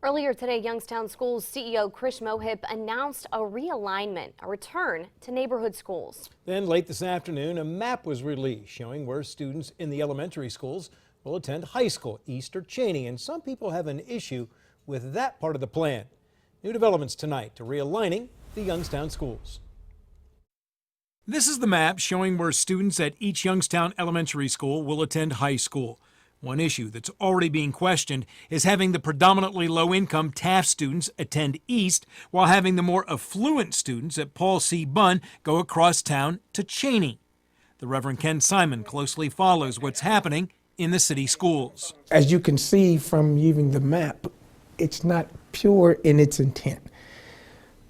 Earlier today, Youngstown Schools CEO Chris Mohip announced a realignment, a return to neighborhood schools. Then late this afternoon, a map was released showing where students in the elementary schools will attend high school, East or Cheney, and some people have an issue with that part of the plan. New developments tonight to realigning the Youngstown schools. This is the map showing where students at each Youngstown elementary school will attend high school. One issue that's already being questioned is having the predominantly low-income Taft students attend East while having the more affluent students at Paul C. Bunn go across town to Cheney. The Reverend Ken Simon closely follows what's happening in the city schools. As you can see from even the map, it's not pure in its intent.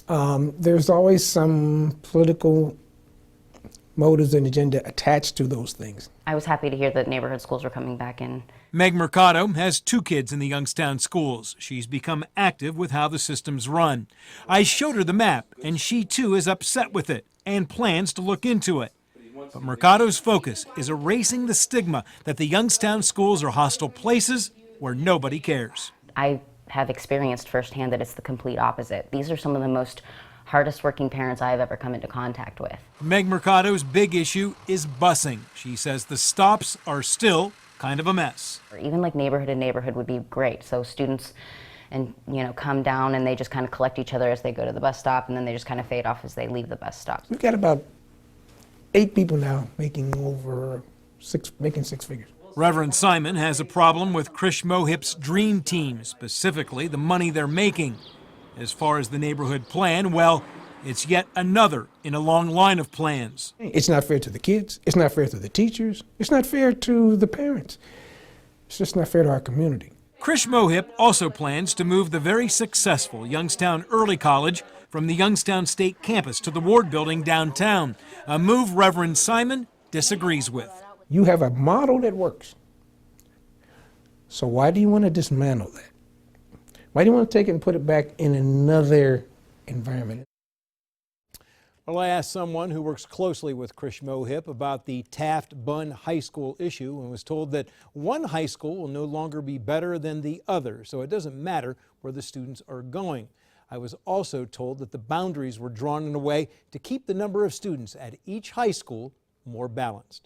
There's always some political motives and agenda attached to those things. I was happy to hear that neighborhood schools were coming back in. Meg Mercado has 2 kids in the Youngstown schools. She's become active with how the system's run. I showed her the map, and she too is upset with it and plans to look into it. But Mercado's focus is erasing the stigma that the Youngstown schools are hostile places where nobody cares. I have experienced firsthand that it's the complete opposite. These are some of the most hardest working parents I've ever come into contact with. Meg Mercado's big issue is busing. She says the stops are still kind of a mess. Even like neighborhood to neighborhood would be great. So students come down and they just kind of collect each other as they go to the bus stop, and then they just kind of fade off as they leave the bus stop. We've got about 8 people now making 6 figures. Reverend Simon has a problem with Chris Mohip's dream team, specifically the money they're making. As far as the neighborhood plan, well, it's yet another in a long line of plans. It's not fair to the kids. It's not fair to the teachers. It's not fair to the parents. It's just not fair to our community. Chris Mohip also plans to move the very successful Youngstown Early College from the Youngstown State campus to the Ward Building downtown, a move Reverend Simon disagrees with. You have a model that works. So why do you want to dismantle that? Why do you want to take it and put it back in another environment? Well, I asked someone who works closely with Chris Mohip about the Taft-Bunn High School issue and was told that one high school will no longer be better than the other, so it doesn't matter where the students are going. I was also told that the boundaries were drawn in a way to keep the number of students at each high school more balanced.